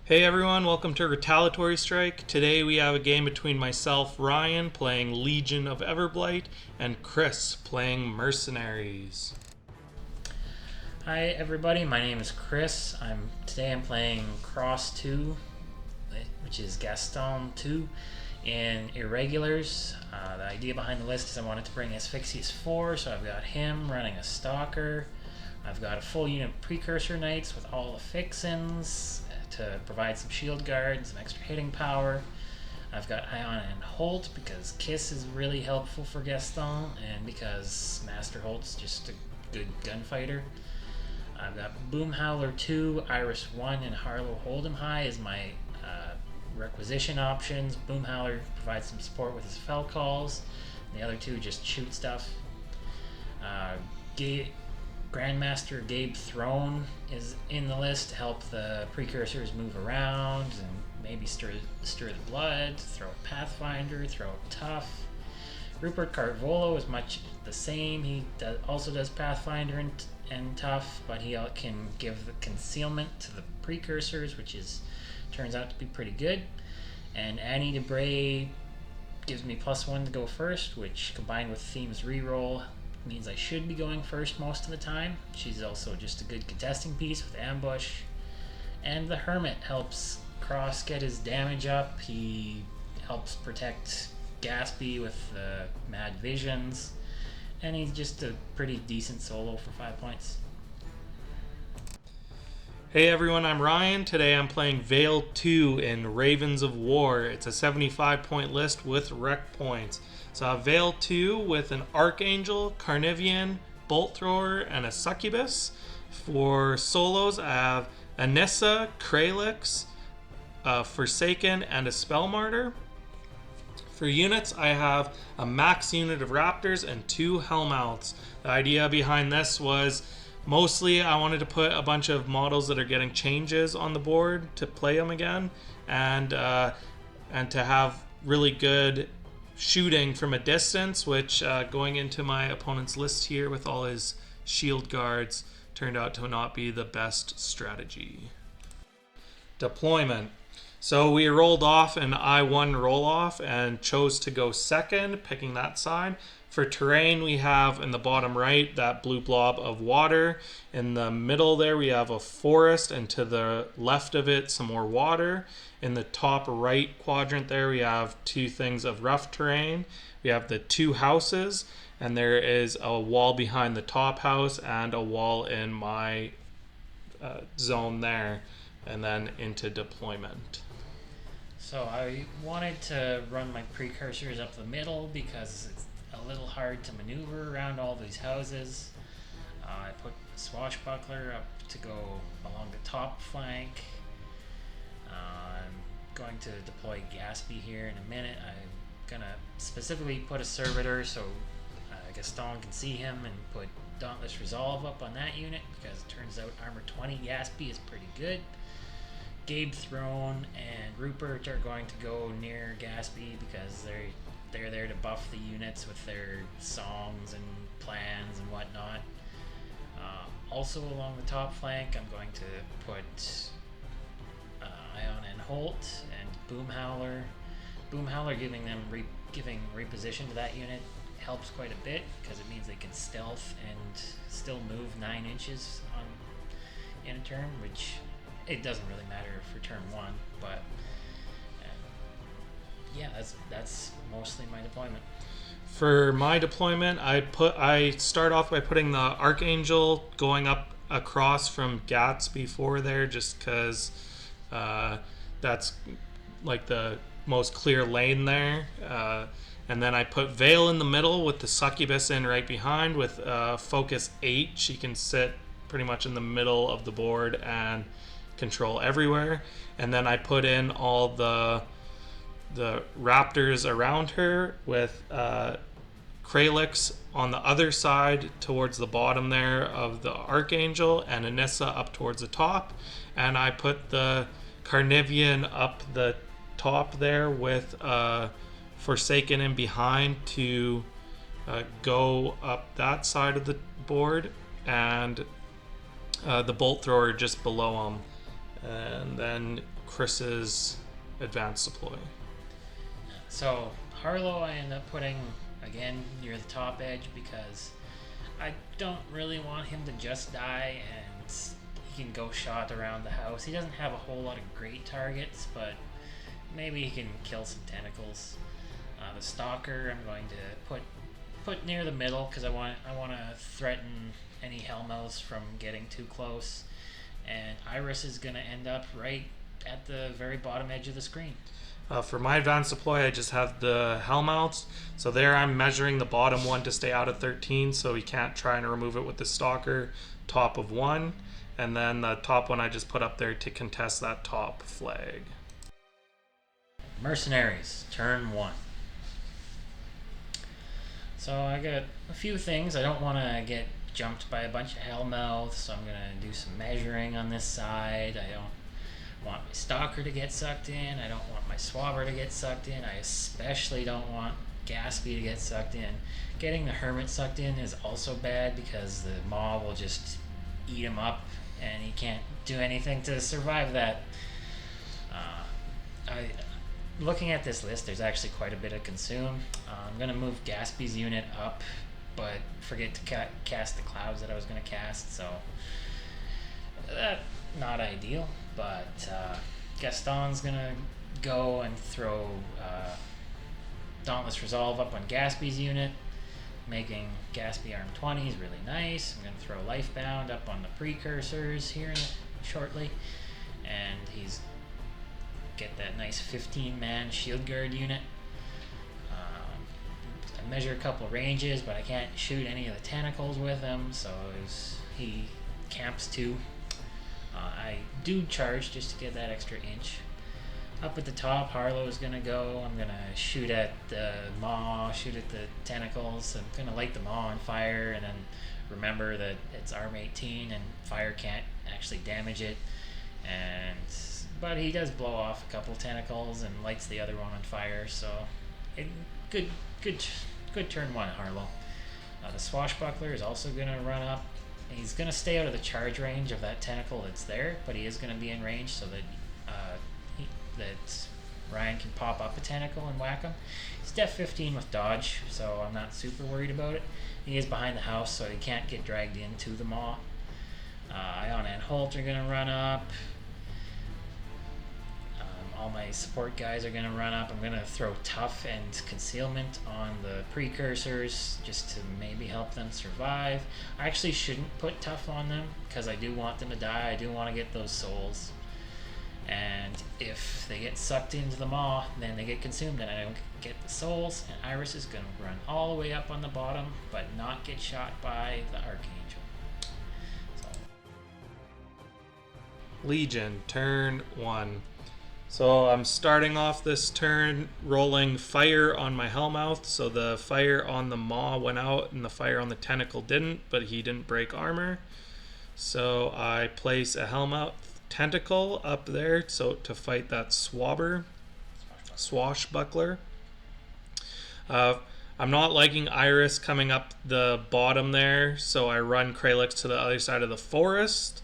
Hey everyone, welcome to Retaliatory Strike. Today we have a game between myself, Ryan, playing Legion of Everblight, and Chris, playing Mercenaries. Hi everybody, my name is Chris. Today I'm playing Crosse 2, which is Gaston 2 in Irregulars. The idea behind the list is I wanted to bring Asphyxious 4, so I've got him running a Stalker. I've got a full unit of Precursor Knights with all the fixins to provide some shield guard and some extra hitting power. I've got Ion and Holt because Kiss is really helpful for Gaston and because Master Holt's just a good gunfighter. I've got Boomhowler 2, Iris 1, and Harlow Holdemhigh as my requisition options. Boomhowler provides some support with his fell calls, and the other two just shoot stuff. Grandmaster Gabe Throne is in the list to help the precursors move around and maybe stir the blood, throw a Pathfinder, throw a Tough. Rhupert Carvolo is much the same. He also does Pathfinder and Tough, but he can give the concealment to the precursors, which turns out to be pretty good. And Annyssa di Bray gives me +1 to go first, which combined with Theme's reroll means I should be going first most of the time. She's also just a good contesting piece with ambush. And the Hermit helps Crosse get his damage up. He helps protect Gaspy with the Mad Visions. And he's just a pretty decent solo for 5 points. Hey everyone, I'm Ryan. Today I'm playing Vayl 2 in Ravens of War. It's a 75-point list with rec points. So I have Vayl 2 with an Arcangel, Carnivean, Bolt Thrower, and a Succubus. For solos, I have Annyssa, Craelix, Forsaken, and a Spell Martyr. For units, I have a max unit of Raptors and 2 Hellmouths. The idea behind this was mostly I wanted to put a bunch of models that are getting changes on the board to play them again, and to have really good shooting from a distance, which going into my opponent's list here with all his shield guards turned out to not be the best strategy. Deployment. So we rolled off an I-1 roll-off and chose to go second, picking that side. For terrain, we have in the bottom right that blue blob of water. In the middle there, we have a forest, and to the left of it, some more water. In the top right quadrant there, we have 2 things of rough terrain. We have the 2 houses, and there is a wall behind the top house and a wall in my zone there, and then into deployment. So I wanted to run my precursors up the middle because it's a little hard to maneuver around all these houses. I put Swashbuckler up to go along the top flank. I'm going to deploy Gaspy here in a minute. I'm gonna specifically put a Servitor so Gaston can see him and put Dauntless Resolve up on that unit because it turns out Armor 20 Gaspy is pretty good. Gabe Throne and Rhupert are going to go near Gaspy because they're there to buff the units with their songs and plans and whatnot. Also along the top flank, I'm going to put Ion and Holt and Boomhowler. Boomhowler giving reposition to that unit helps quite a bit because it means they can stealth and still move 9 inches in a turn, which it doesn't really matter for turn 1, but yeah, that's mostly my deployment. For my deployment, I start off by putting the Arcangel going up across from Gatsby 4 there, just because that's like the most clear lane there. And then I put Vayl in the middle with the Succubus in right behind with focus 8. She can sit pretty much in the middle of the board and control everywhere. And then I put in all the Raptors around her with Craelix on the other side towards the bottom there of the Arcangel and Annyssa up towards the top. And I put the Carnivean up the top there with Forsaken in behind to go up that side of the board, and the Bolt Thrower just below him. And then Chris's advanced deploy. So Harlow I end up putting again near the top edge because I don't really want him to just die and he can go shot around the house. He doesn't have a whole lot of great targets, but maybe he can kill some tentacles. The Stalker I'm going to put near the middle because I want to threaten any Hellmouths from getting too close. And Iris is going to end up right at the very bottom edge of the screen. For my advanced deploy, I just have the Hellmouths. So there I'm measuring the bottom one to stay out of 13, so he can't try and remove it with the Stalker. Top of 1. And then the top one I just put up there to contest that top flag. Mercenaries, turn 1. So I got a few things. I don't want to get jumped by a bunch of Hellmouths, so I'm going to do some measuring on this side. I don't want my Stalker to get sucked in. I don't want my Swabber to get sucked in. I especially don't want Gaspy to get sucked in. Getting the Hermit sucked in is also bad because the Maw will just eat him up and he can't do anything to survive that. Looking at this list, there's actually quite a bit of consume. I'm going to move Gaspy's unit up, but forget to cast the clouds that I was going to cast, so not ideal. But Gaston's going to go and throw Dauntless Resolve up on Gaspy's unit, making Gaspy arm 20 is really nice. I'm going to throw Lifebound up on the Precursors here shortly, and he's get that nice 15-man Shield Guard unit. I measure a couple ranges, but I can't shoot any of the tentacles with him, so he camps 2. I do charge just to get that extra inch. Up at the top, Harlow is going to go. I'm going to shoot at the Maw, shoot at the tentacles. I'm going to light the Maw on fire, and then remember that it's arm 18 and fire can't actually damage it. But he does blow off a couple tentacles and lights the other one on fire, so good turn 1, Harlow. The Swashbuckler is also going to run up. He's going to stay out of the charge range of that tentacle that's there, but he is going to be in range so that that Ryan can pop up a tentacle and whack him. He's def 15 with dodge, so I'm not super worried about it. He is behind the house, so he can't get dragged into the Maw. Ion and Holt are going to run up. All my support guys are going to run up. I'm going to throw Tough and Concealment on the Precursors just to maybe help them survive. I actually shouldn't put Tough on them because I do want them to die. I do want to get those souls. And if they get sucked into the Maw, then they get consumed and I don't get the souls. And Iris is going to run all the way up on the bottom but not get shot by the Arcangel. So. Legion, turn 1. So I'm starting off this turn rolling fire on my Hellmouth. So the fire on the Maw went out and the fire on the tentacle didn't, but he didn't break armor. So I place a Hellmouth tentacle up there so to fight that Swashbuckler. I'm not liking Iris coming up the bottom there, so I run Craelix to the other side of the forest.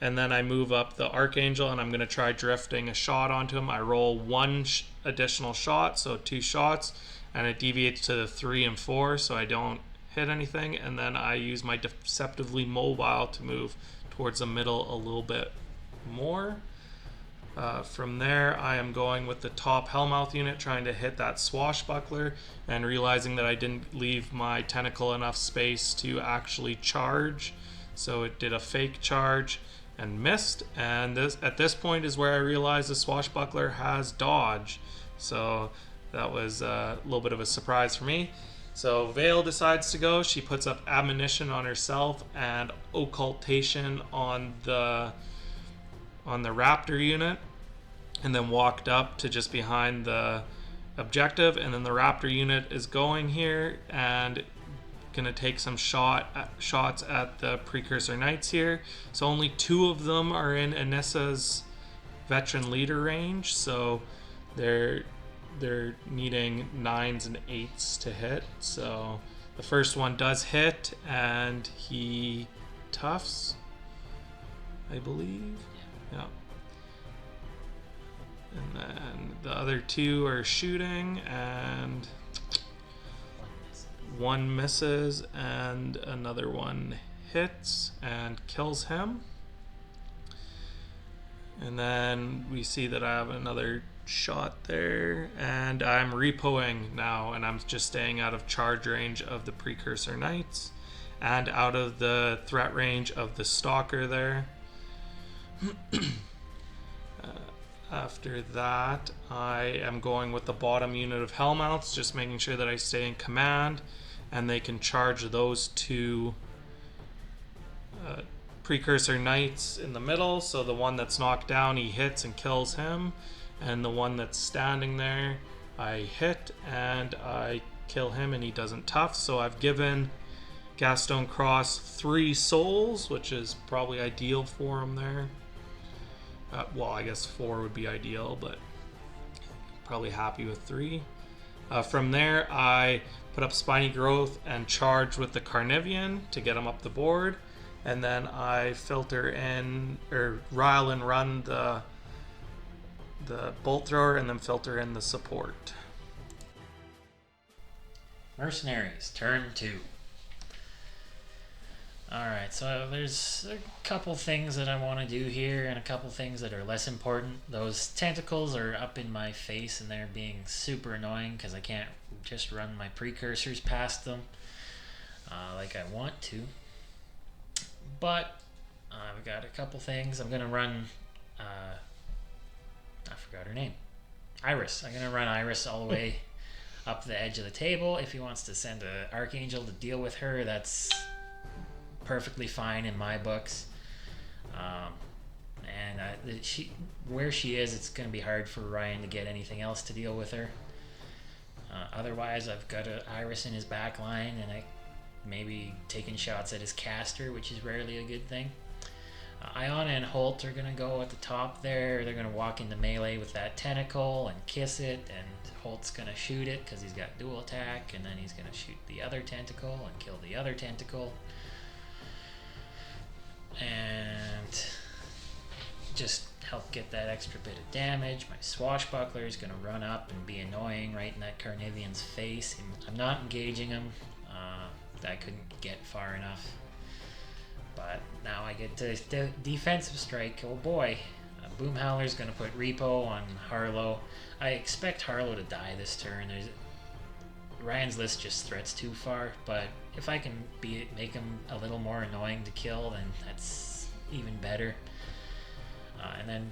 And then I move up the Arcangel, and I'm going to try drifting a shot onto him. I roll 1 additional shot, so 2 shots, and it deviates to the 3 and 4, so I don't hit anything. And then I use my Deceptively Mobile to move towards the middle a little bit more. From there, I am going with the top Hellmouth unit, trying to hit that Swashbuckler, and realizing that I didn't leave my tentacle enough space to actually charge. So it did a fake charge and missed, and at this point is where I realized the Swashbuckler has dodge, so that was a little bit of a surprise for me. So Vayl decides to go. She puts up Admonition on herself and Occultation on the Raptor unit, and then walked up to just behind the objective, and then the Raptor unit is going here and gonna take some shots at the Precursor Knights here. So only 2 of them are in Anyssa's veteran leader range, so they're needing 9s and 8s to hit. So the first one does hit, and he toughs, I believe. Yeah. The other two are shooting, and one misses, and another one hits and kills him. And then we see that I have another shot there, and I'm repoing now, and I'm just staying out of charge range of the Precursor Knights and out of the threat range of the Stalker there. After that, I am going with the bottom unit of Hellmouths, just making sure that I stay in command, and they can charge those two Precursor Knights in the middle. So the one that's knocked down, he hits and kills him, and the one that's standing there, I hit and I kill him, and he doesn't tough. So I've given Gaston Crosse 3 souls, which is probably ideal for him there. Well, I guess 4 would be ideal, but probably happy with 3. From there, I put up Spiny Growth and charge with the Carnivean to get him up the board. And then I filter in, or rile and run the Bolt Thrower, and then filter in the support. Mercenaries, turn 2. Alright, so there's a couple things that I want to do here and a couple things that are less important. Those tentacles are up in my face and they're being super annoying because I can't just run my precursors past them like I want to. But I've got a couple things. I'm going to run, I forgot her name, Iris. I'm going to run Iris all the way up the edge of the table. If he wants to send an Arcangel to deal with her, that's perfectly fine in my books. Where she is, it's going to be hard for Ryan to get anything else to deal with her. Otherwise, I've got an Iris in his back line, and I maybe taking shots at his caster, which is rarely a good thing. Iona and Holt are going to go at the top there. They're going to walk into melee with that tentacle and kiss it, and Holt's going to shoot it because he's got dual attack, and then he's going to shoot the other tentacle and kill the other tentacle. And just help get that extra bit of damage. My Swashbuckler is going to run up and be annoying right in that Carnivean's face. I'm not engaging him. I couldn't get far enough. But now I get to defensive strike. Oh boy. Boomhowler is going to put repo on Harlow. I expect Harlow to die this turn. Ryan's list just threats too far, but if I can make him a little more annoying to kill, then that's even better. And then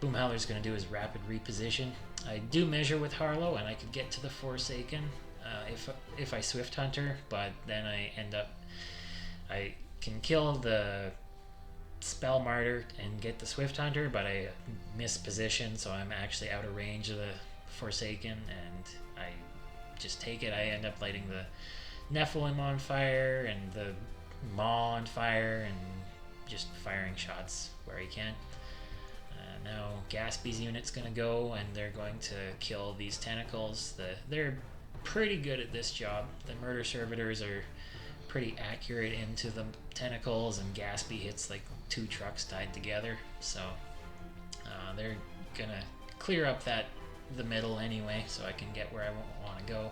Boomhowler's going to do his rapid reposition. I do measure with Harlow, and I could get to the Forsaken if I Swift Hunter, but then I can kill the Spell Martyr and get the Swift Hunter, but I miss position, so I'm actually out of range of the Forsaken, and I just take it. I end up lighting the Nephilim on fire and the Maw on fire and just firing shots where he can. Now Gaspy's unit's going to go, and they're going to kill these tentacles. They're pretty good at this job. The Murder Servitors are pretty accurate into the tentacles, and Gaspy hits like 2 trucks tied together. So they're going to clear up the middle anyway, so I can get where I want to go.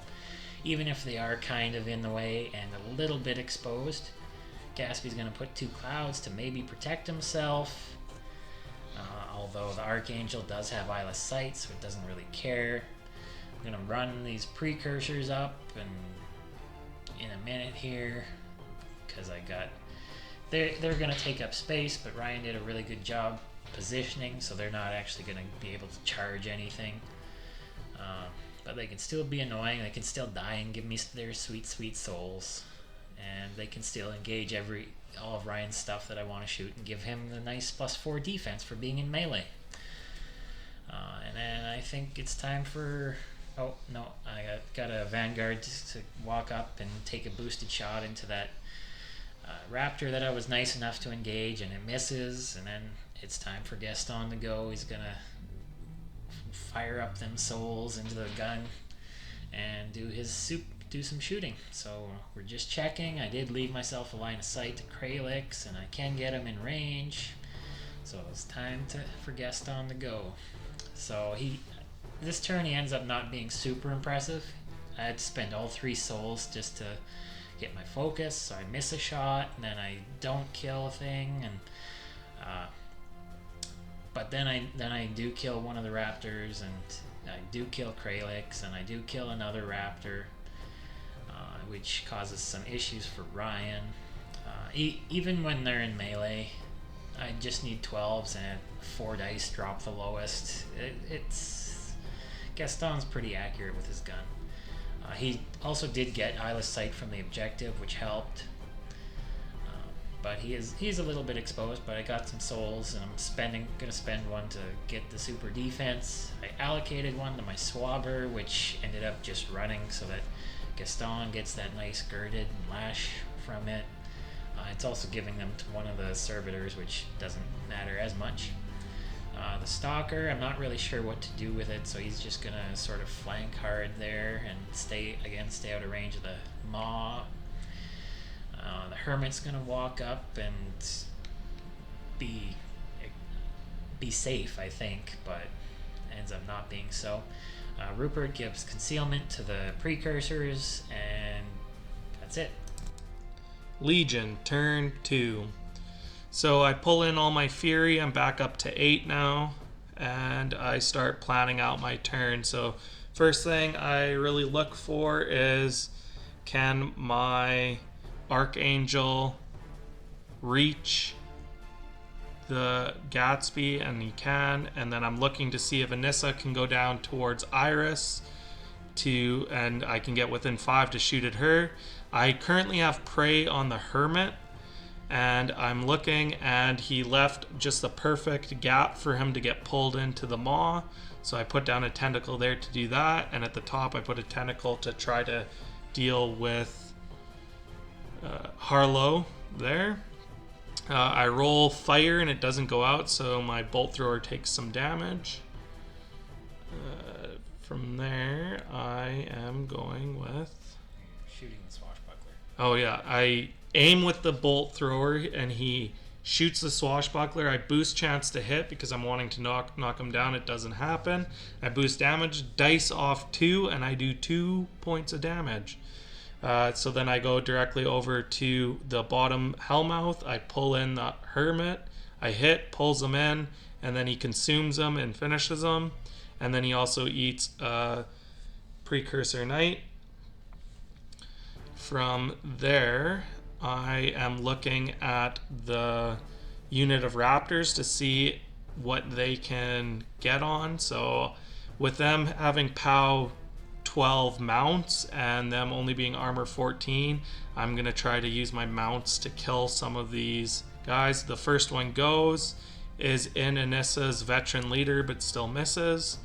Even if they are kind of in the way and a little bit exposed, Gaspy's going to put 2 clouds to maybe protect himself. Although the Arcangel does have Eyeless Sight, so it doesn't really care. I'm going to run these precursors up and in a minute here, because they're going to take up space, but Ryan did a really good job positioning, so they're not actually going to be able to charge anything. But they can still be annoying. They can still die and give me their sweet, sweet souls. And they can still engage all of Ryan's stuff that I want to shoot and give him the nice +4 defense for being in melee. And then I think it's time for... Oh, no. I got a Vanguard to walk up and take a boosted shot into that Raptor that I was nice enough to engage, and it misses. And then it's time for Gaston to go. He's going to fire up them souls into the gun and do some shooting. So we're just checking. I did leave myself a line of sight to Craelix, and I can get him in range. So it's time for Gaston to go. So this turn he ends up not being super impressive. I had to spend all 3 souls just to get my focus, so I miss a shot, and then I don't kill a thing, and but then I do kill one of the Raptors, and I do kill Craelix, and I do kill another Raptor, which causes some issues for Ryan. Even when they're in melee, I just need 12s and 4 dice drop the lowest. It's Gaston's pretty accurate with his gun. He also did get eyeless sight from the objective, which helped. But he's a little bit exposed, but I got some souls, and I'm gonna spend one to get the super defense. I allocated one to my Swabber, which ended up just running so that Gaston gets that nice girded and lash from it. It's also giving them to one of the servitors, which doesn't matter as much. The Stalker, I'm not really sure what to do with it, so he's just gonna sort of flank hard there and stay out of range of the Maw. The Hermit's gonna walk up and be safe, I think, but ends up not being so. Rhupert gives concealment to the Precursors, and that's it. Legion, turn 2. So I pull in all my fury. I'm back up to 8 now, and I start planning out my turn. So first thing I really look for is, can my Arcangel reach the Gatsby? And he can. And then I'm looking to see if Annyssa can go down towards Iris and I can get within 5 to shoot at her. I currently have prey on the Hermit, and I'm looking, and he left just the perfect gap for him to get pulled into the Maw. So I put down a tentacle there to do that, and at the top I put a tentacle to try to deal with Harlow there. I roll fire and it doesn't go out, so my bolt thrower takes some damage. From there, I am going with... Shooting the Swashbuckler. Oh yeah, I aim with the bolt thrower and he shoots the Swashbuckler. I boost chance to hit because I'm wanting to knock him down. It doesn't happen. I boost damage, dice off 2, and I do 2 points of damage. So then I go directly over to the bottom Hellmouth. I pull in the Hermit. I hit, pulls him in, and then he consumes them and finishes them. And then he also eats a Precursor Knight. From there, I am looking at the unit of Raptors to see what they can get on. So with them having POW 12 mounts and them only being armor 14, I'm going to try to use my mounts to kill some of these guys. The first one is in Anyssa's veteran leader but still misses.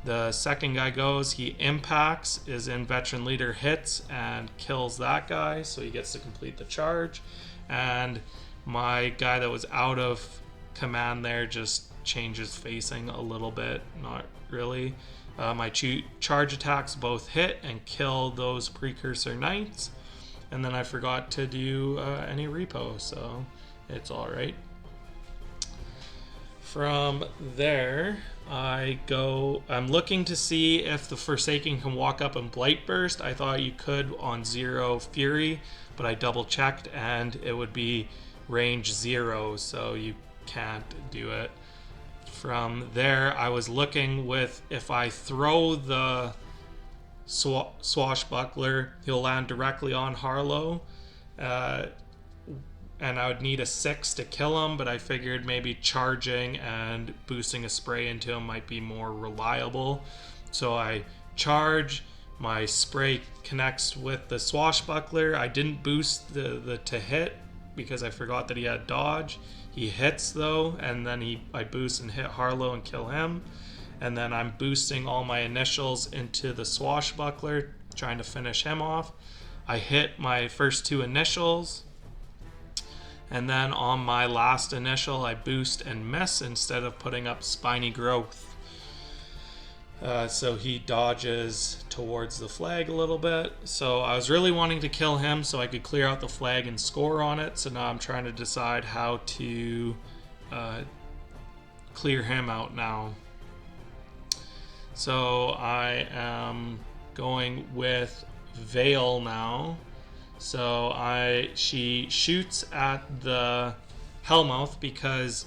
The second guy goes, he impacts, is in veteran leader, hits and kills that guy, so he gets to complete the charge. And my guy that was out of command there just changes facing a little bit, not really. My charge attacks both hit and kill those Precursor Knights. And then I forgot to do any repo, so it's alright. From there, I'm looking to see if the Forsaken can walk up and Blight Burst. I thought you could on 0 Fury, but I double checked and it would be range 0, so you can't do it. From there, I was looking with, if I throw the Swashbuckler, he'll land directly on Harlow. And I would need a 6 to kill him, but I figured maybe charging and boosting a spray into him might be more reliable. So I charge, my spray connects with the Swashbuckler. I didn't boost the to hit because I forgot that he had dodge. He hits though, and then I boost and hit Harlow and kill him. And then I'm boosting all my initials into the Swashbuckler, trying to finish him off. I hit my first 2 initials. And then on my last initial, I boost and miss instead of putting up Spiny Growth. So he dodges towards the flag a little bit. So I was really wanting to kill him so I could clear out the flag and score on it. So now I'm trying to decide how to clear him out now. So I am going with Vayl now. So she shoots at the Hellmouth because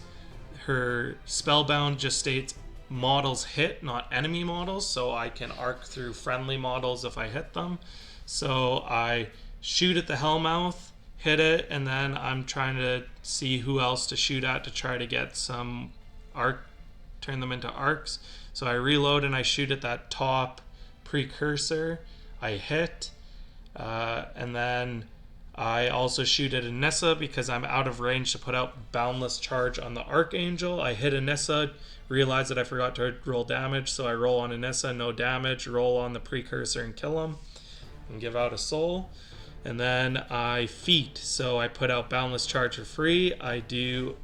her spellbound just states models hit, not enemy models, so I can arc through friendly models if I hit them. So I shoot at the Hellmouth, hit it, and then I'm trying to see who else to shoot at to try to get some arc, turn them into arcs. So I reload and I shoot at that top Precursor. I hit, and then I also shoot at Annyssa because I'm out of range to put out Boundless Charge on the Arcangel. I hit Annyssa, realize that I forgot to roll damage, so I roll on Annyssa, no damage, roll on the Precursor and kill him, and give out a soul. And then I feat, so I put out Boundless Charge for free. I do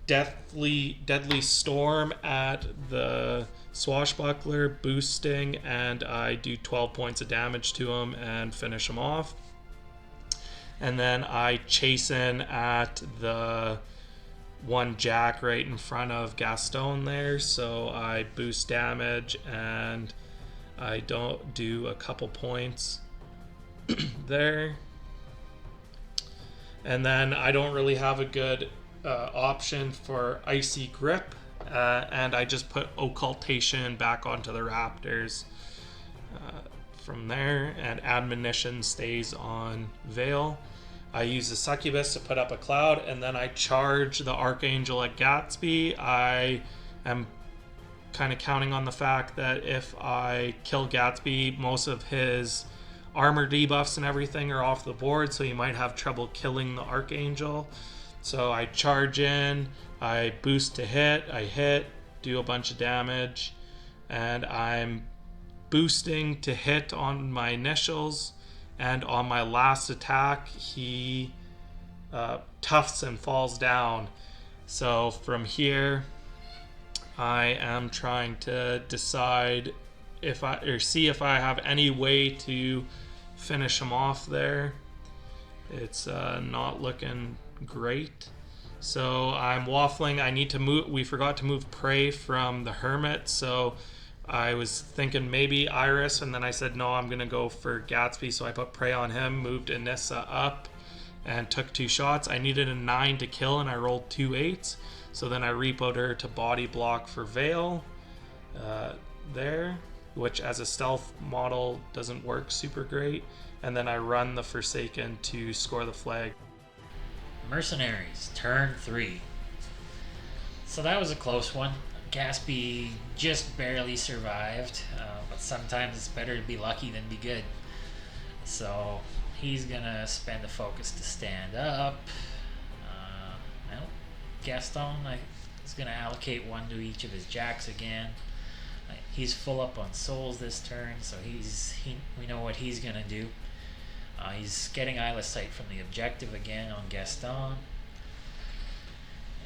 Deadly Storm at the Swashbuckler, boosting, and I do 12 points of damage to him and finish him off. And then I chase in at the one Jack right in front of Gaston there, so I boost damage and I don't do a couple points there. And then I don't really have a good option for Icy Grip, and I just put Occultation back onto the Raptors from there, and Admonition stays on Vayl. I use the Succubus to put up a cloud, and then I charge the Arcangel at Gatsby. I am kind of counting on the fact that if I kill Gatsby, most of his armor debuffs and everything are off the board, so he might have trouble killing the Arcangel. So I charge in, I boost to hit, I hit, do a bunch of damage, and I'm boosting to hit on my initials, and on my last attack he toughs and falls down. So from here I am trying to decide see if I have any way to finish him off there. It's not looking great. So I'm waffling. I need to move. We forgot to move Prey from the Hermit, so I was thinking maybe Iris, and then I said no, I'm gonna go for Gatsby, so I put Prey on him, moved Annyssa up, and took 2 shots. I needed a 9 to kill, and I rolled 2 8s. So then I repoed her to body block for Vayl there, which as a stealth model doesn't work super great. And then I run the Forsaken to score the flag. Mercenaries, turn 3. So that was a close one. Gatsby just barely survived, but sometimes it's better to be lucky than be good. So he's gonna spend the focus to stand up. Gaston is gonna allocate 1 to each of his jacks again. He's full up on souls this turn, so we know what he's gonna do. He's getting Eyeless Sight from the objective again on Gaston.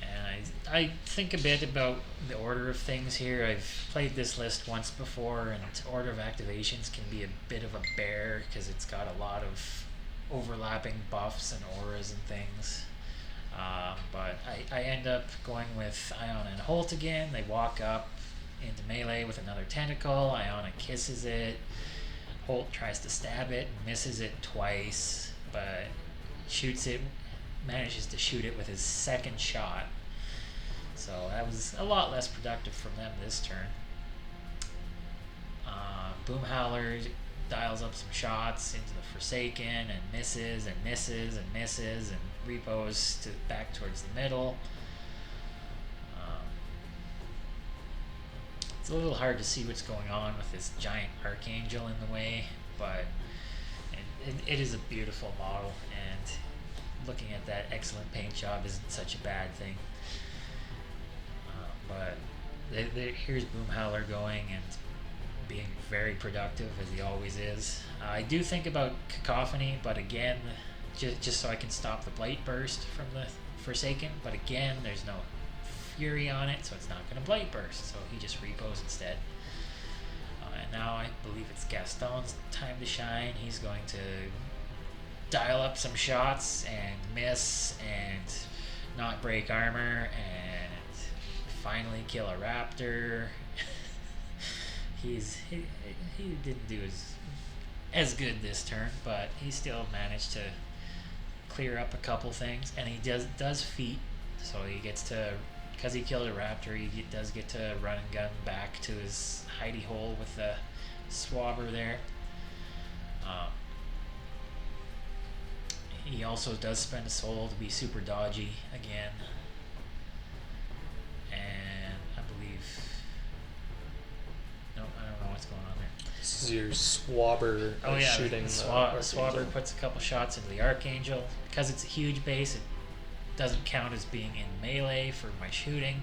And I think a bit about the order of things here. I've played this list once before, and order of activations can be a bit of a bear because it's got a lot of overlapping buffs and auras and things. But I end up going with Iona and Holt again. They walk up into melee with another tentacle. Iona kisses it. Holt tries to stab it, misses it twice, but shoots it, manages to shoot it with his second shot. So that was a lot less productive from them this turn. Boomhowler dials up some shots into the Forsaken and misses and misses and misses and repos back towards the middle. It's a little hard to see what's going on with this giant Arcangel in the way, but it is a beautiful model, and looking at that excellent paint job isn't such a bad thing. But here's Boomhowler going and being very productive, as he always is. I do think about Cacophony, but again, just so I can stop the Blight Burst from the Forsaken, but again, there's no Fury on it, so it's not going to Blight Burst, so he just repos instead. And now I believe it's Gaston's time to shine. He's going to dial up some shots and miss and not break armor and finally kill a Raptor. he didn't do as good this turn, but he still managed to clear up a couple things, and he does feat, so he gets to, because he killed a Raptor, he does get to run and gun back to his hidey hole with the Swabber there. He also does spend a soul to be super dodgy again, and I don't know what's going on there. This is your Swabber shooting. Swabber puts a couple shots into the Arcangel. Because it's a huge base, it doesn't count as being in melee for my shooting.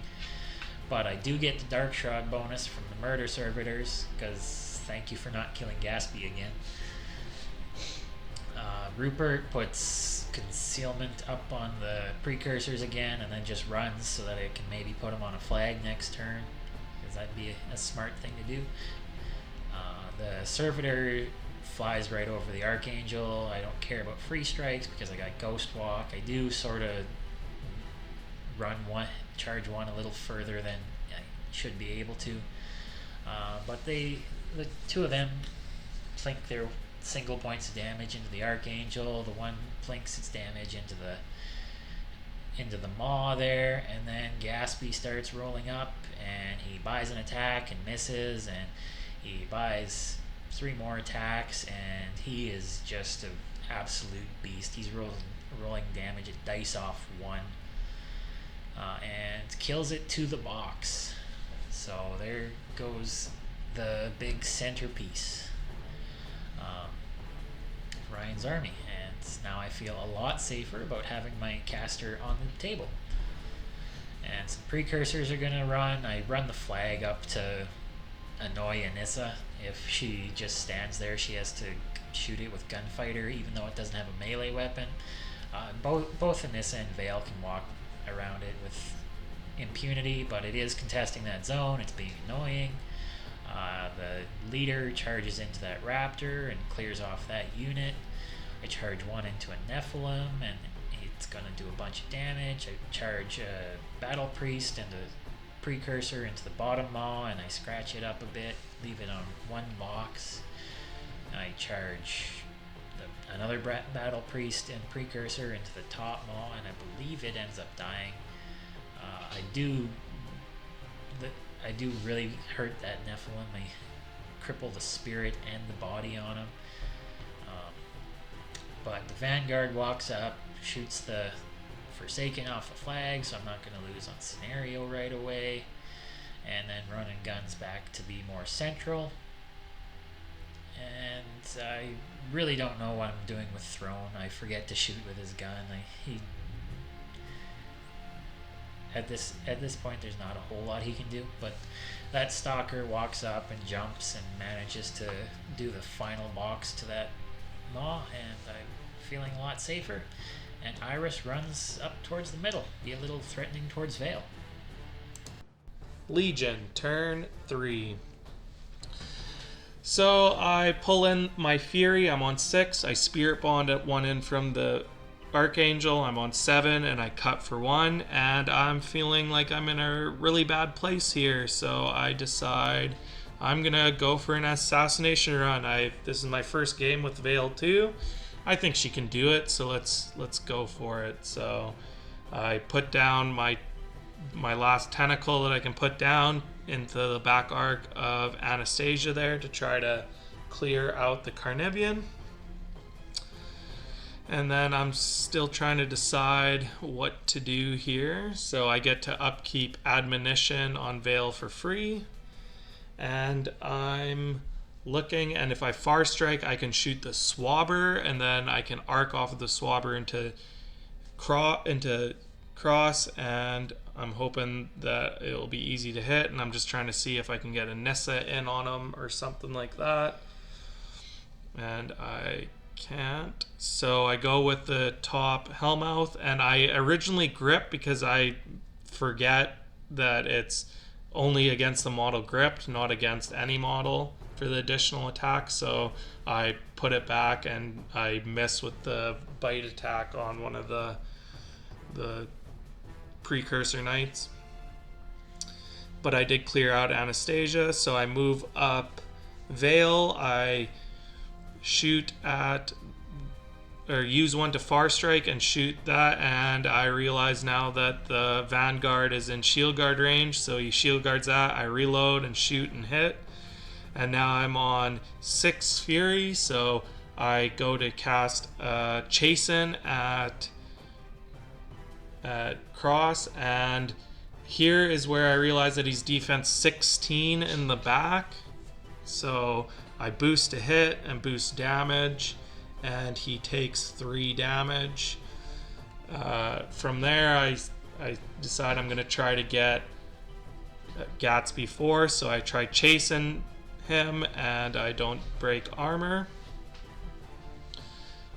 But I do get the Dark Shroud bonus from the Murder Servitors, because thank you for not killing Gaspy again. Rhupert puts concealment up on the Precursors again, and then just runs so that I can maybe put him on a flag next turn, because that'd be a smart thing to do. The Servitor flies right over the Arcangel. I don't care about free strikes because I got Ghost Walk. I do sort of charge one a little further than I should be able to. But the two of them plink their single points of damage into the Arcangel. The one plinks its damage into the maw there, and then Gaspy starts rolling up, and he buys an attack and misses, and he buys 3 more attacks, and he is just an absolute beast. He's rolling damage at dice off 1, and kills it to the box. So there goes the big centerpiece, Ryan's army, and now I feel a lot safer about having my caster on the table. And some Precursors are going to run. I run the flag up to annoy Annyssa. If she just stands there, she has to shoot it with Gunfighter, even though it doesn't have a melee weapon. Both Annyssa and Vayl can walk around it with impunity, but it is contesting that zone. It's being annoying. The leader charges into that Raptor and clears off that unit. I charge 1 into a Nephilim, and it's going to do a bunch of damage. I charge a Battle Priest and a Precursor into the bottom maw, and I scratch it up a bit, leave it on 1 box. I charge another Battle Priest and Precursor into the top maw, and I believe it ends up dying. I do really hurt that Nephilim. I cripple the spirit and the body on him. But the Vanguard walks up, shoots the Forsaken off the flag, so I'm not going to lose on scenario right away. And then running guns back to be more central. And I really don't know what I'm doing with Throne. I forget to shoot with his gun. At this point, there's not a whole lot he can do, but that Stalker walks up and jumps and manages to do the final box to that maw, and I'm feeling a lot safer. And Iris runs up towards the middle, be a little threatening towards Vayl. Legion, turn 3. So I pull in my Fury, I'm on 6. I Spirit Bond at 1 in from the Arcangel, I'm on 7, and I cut for 1, and I'm feeling like I'm in a really bad place here, so I decide I'm gonna go for an assassination run. This is my first game with Vayl 2. I think she can do it, so let's go for it. So I put down my last tentacle that I can put down into the back arc of Anastasia there to try to clear out the Carnivean. And then I'm still trying to decide what to do here. So I get to upkeep Admonition on Vayl for free. And I'm looking, and if I Far Strike, I can shoot the Swabber, and then I can arc off of the Swabber into Crosse, and I'm hoping that it'll be easy to hit, and I'm just trying to see if I can get Annyssa in on him or something like that. And I can't, so I go with the top Hellmouth, and I originally grip because I forget that it's only against the model gripped, not against any model for the additional attack, so I put it back and I miss with the bite attack on one of the Precursor Knights. but I did clear out Anastasia, so I move up Vayl. I shoot at, or use one to far strike and shoot that, and I realize now that the Vanguard is in shield guard range, so he shield guards that. I reload and shoot and hit, and now I'm on 6 Fury, so I go to cast Chasen at Crosse, and here is where I realize that he's defense 16 in the back, so I boost to hit and boost damage, and he takes 3 damage. From there, I decide I'm going to try to get Gatsby 4, so I try chasing him, and I don't break armor.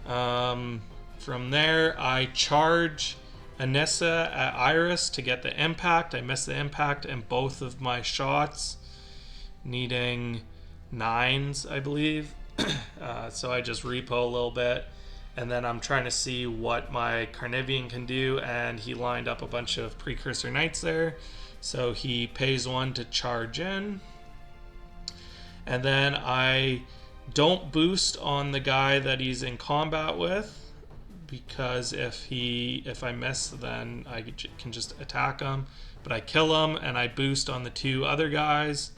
From there, I charge Annyssa at Iris to get the impact. I miss the impact in both of my shots, needing 9s, I believe. So I just repo a little bit, and then I'm trying to see what my Carnivean can do, and he lined up a bunch of Precursor Knights there, so he pays 1 to charge in. And then I don't boost on the guy that he's in combat with, because if I miss, then I can just attack him. But I kill him, and I boost on the 2 other guys,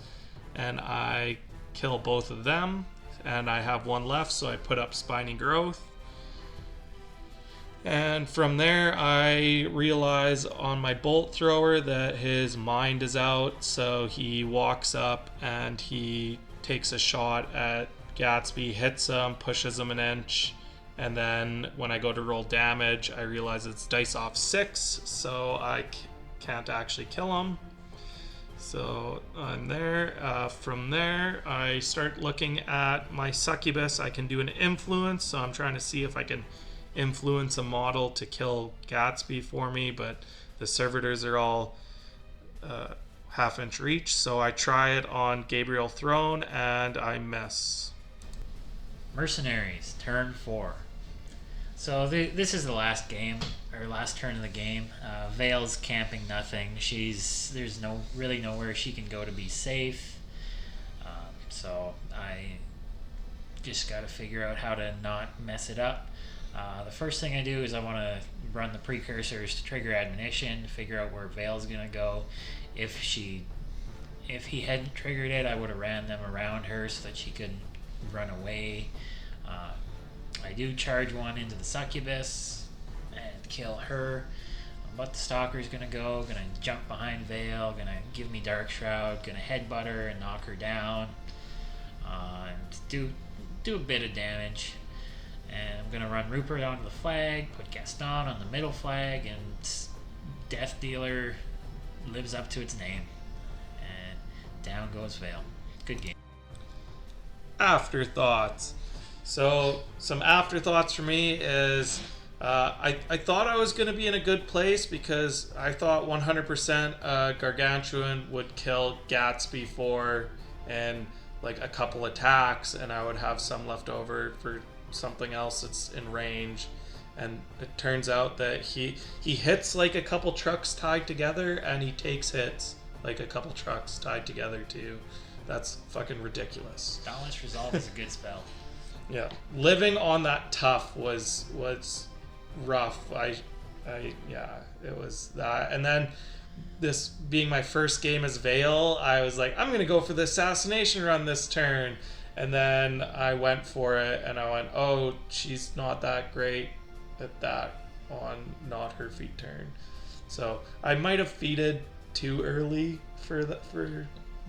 and I kill both of them, and I have 1 left, so I put up Spiny Growth. And from there, I realize on my bolt thrower that his mind is out, so he walks up and he takes a shot at Gatsby, hits him, pushes him an inch, and then when I go to roll damage, I realize it's dice off 6, so I can't actually kill him. So I'm there. From there, I start looking at my Succubus. I can do an influence, so I'm trying to see if I can influence a model to kill Gatsby for me, but the servitors are all half-inch reach, so I try it on Gabriel Throne, and I miss. Mercenaries, turn 4. So this is the last game, or last turn of the game. Vayl's camping nothing. There's really nowhere she can go to be safe. So I just got to figure out how to not mess it up. The first thing I do is I want to run the precursors to trigger admonition, figure out where Vayl's gonna go. If he hadn't triggered it, I would have ran them around her so that she could run away. I do charge 1 into the Succubus and kill her. But the Stalker's gonna gonna jump behind Vayl, gonna give me Dark Shroud, gonna headbutt her and knock her down, and do a bit of damage. And I'm gonna run Rhupert onto the flag, put Gaston on the middle flag, and Death Dealer lives up to its name. And down goes Vayl. Good game. Afterthoughts. So some afterthoughts for me is I thought I was going to be in a good place, because I thought 100% Gargantuan would kill Gatsby 4 and like a couple attacks, and I would have some left over for something else that's in range. And it turns out that he hits like a couple trucks tied together, and he takes hits like a couple trucks tied together too. That's fucking ridiculous. Dauntless Resolve is a good spell. Yeah, living on that tough was rough. Yeah, it was that. And then this being my first game as Vayl, I was like, I'm gonna go for the assassination run this turn, and then I went for it, and I went, oh, she's not that great at that on not her feat turn. So I might have feeded too early for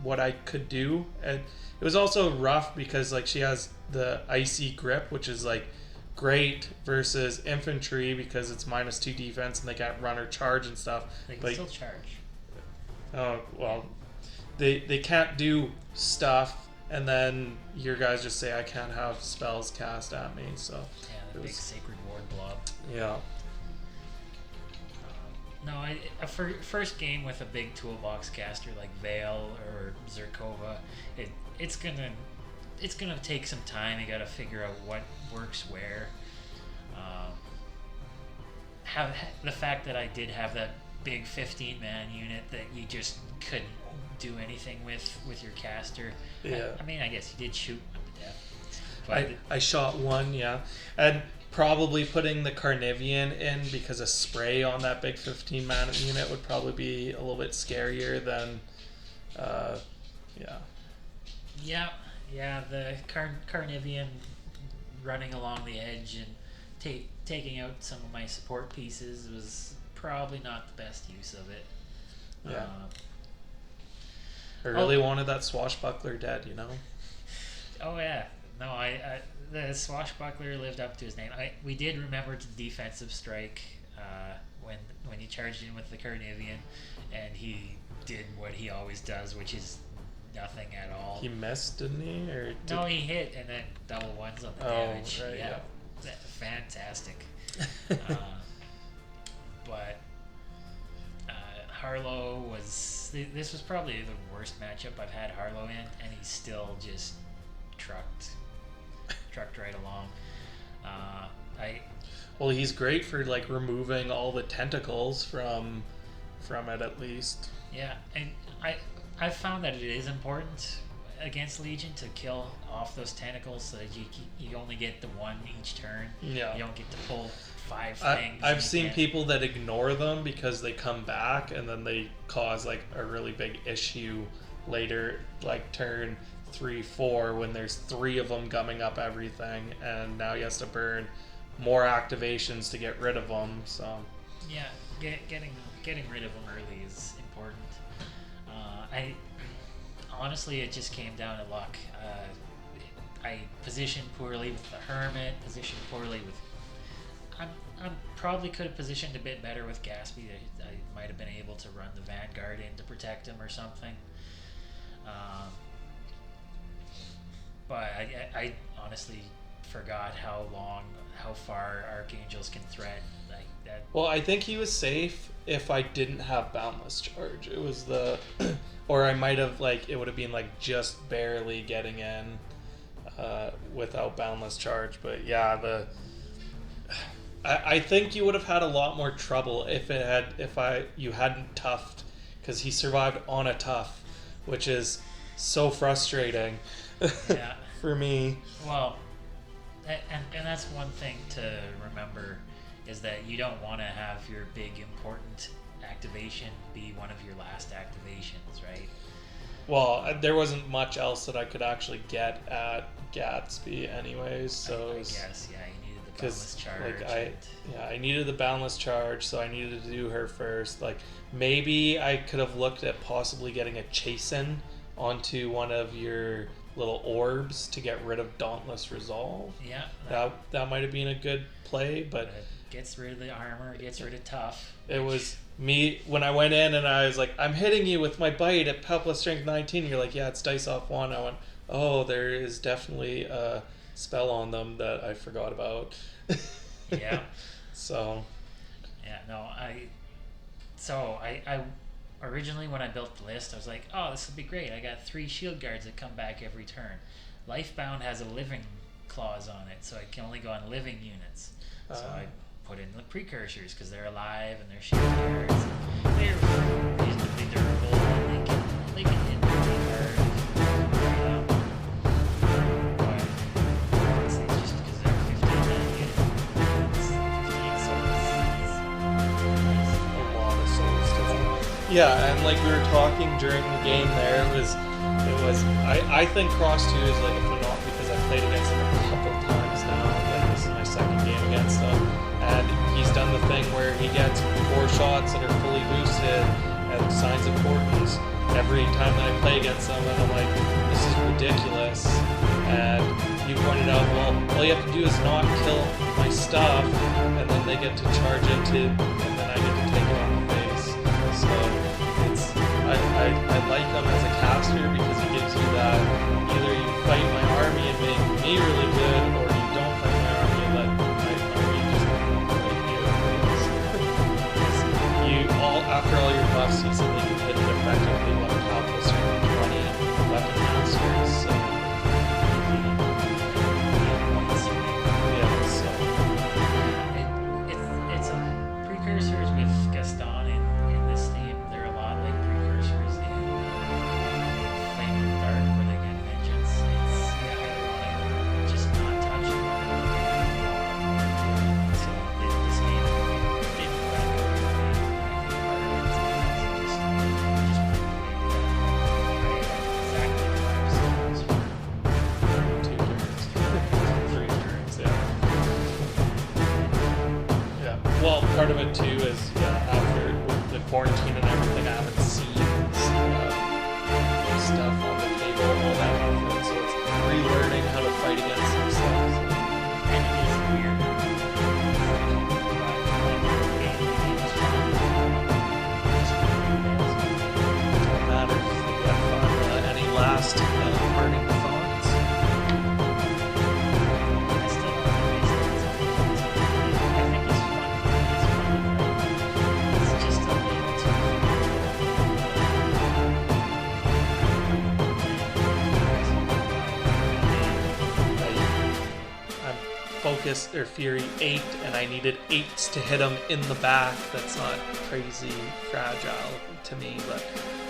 what I could do, and it was also rough because like she has the icy grip, which is like great versus infantry because it's -2 defense and they can't run or charge and stuff. They can still charge. Oh well, they can't do stuff, and then your guys just say I can't have spells cast at me. So yeah, the big sacred ward blob. Yeah. No, a first game with a big toolbox caster like Vayl or Zerkova, it's gonna take some time. You gotta figure out what works where. The fact that I did have that big 15-man unit that you just couldn't do anything with your caster. Yeah. I mean, I guess you did shoot one to death. But I shot one, yeah. And probably putting the Carnivean in because a spray on that big 15 mana unit would probably be a little bit scarier than, Yeah, the Carnivean running along the edge and taking out some of my support pieces was probably not the best use of it. Yeah. I really wanted that Swashbuckler dead, you know? Oh, yeah. No, the Swashbuckler lived up to his name. We did remember to defensive strike when he charged in with the Carnivean, and he did what he always does, which is nothing at all. He missed, didn't he? No, he hit and then double ones on the damage. Right, yeah. Fantastic. But Harlow was... This was probably the worst matchup I've had Harlow in, and he still just trucked right along. Well, he's great for like removing all the tentacles from it at least. Yeah, and I've found that it is important against Legion to kill off those tentacles so that you only get the one each turn. Yeah. You don't get to pull 5 things. I've seen people that ignore them because they come back and then they cause like a really big issue later, like turn 3-4 when there's 3 of them gumming up everything, and now he has to burn more activations to get rid of them. So yeah, getting rid of them early is important. Honestly, it just came down to luck. I positioned poorly with the Hermit, positioned poorly with... I probably could have positioned a bit better with Gaspy. I might have been able to run the Vanguard in to protect him or something. But I honestly forgot how far Archangels can threat. Like that. Well, I think he was safe if I didn't have Boundless Charge. It was the... or I might have, like, it would have been, like, just barely getting in without Boundless Charge. But, yeah, I think you would have had a lot more trouble if you hadn't toughed, because he survived on a tough, which is so frustrating for me. Well, and that's one thing to remember, is that you don't want to have your big important activation be one of your last activations, right? Well, there wasn't much else that I could actually get at Gatsby anyways, so I guess, yeah, you needed the Boundless Charge. Like, I needed the Boundless Charge, so I needed to do her first. Like, maybe I could have looked at possibly getting a Chasen onto one of your little orbs to get rid of Dauntless Resolve. Yeah. That might have been a good play, but... It gets rid of the armor, it gets rid of tough. It was me, when I went in and I was like, I'm hitting you with my bite at Helpless Strength 19. You're like, yeah, it's dice off 1. I went, oh, there is definitely a spell on them that I forgot about. Yeah. So. Yeah, no, I originally when I built the list, I was like, oh, this will be great. I got 3 shield guards that come back every turn. Lifebound has a living clause on it, so I can only go on living units. So I put in the precursors because they're alive and they're shield guards. They're reasonably durable and they can hit pretty hard. But honestly, just because they're 15 mana unit, it's 15 A lot of souls to them. Yeah, and like we were talking during the game there, it was I think Crosse 2 is like a phenomenon because I've played against him a couple times now. Like this is my second game against him, and he's done the thing where he gets 4 shots that are fully boosted and signs of importance every time that I play against him, and I'm like, this is ridiculous. And you pointed out, well, all you have to do is not kill my stuff, and then they get to charge into, and then I get to take it on the face. So I like him as a caster because he gives you that, either you fight my army and make me really good, or you don't fight my army and let my army just make me really good. After all your buffs, you suddenly can hit it effectively while helpless running weapon masters. So. Yeah, so. It's precursors with Gaston in this theme. They're a lot like precursors in too is after with the quarantine and everything, I haven't seen stuff on the table and all that effort, so it's relearning how to fight against some stuff. And it is weird. Don't matter. Any last parting thoughts? I still don't know. I think he's fun. It's just a little I'm focus or fury 8 and I needed 8s to hit him in the back. That's not crazy fragile to me, but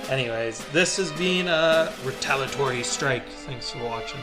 anyways, this has been a retaliatory strike. Thanks for watching.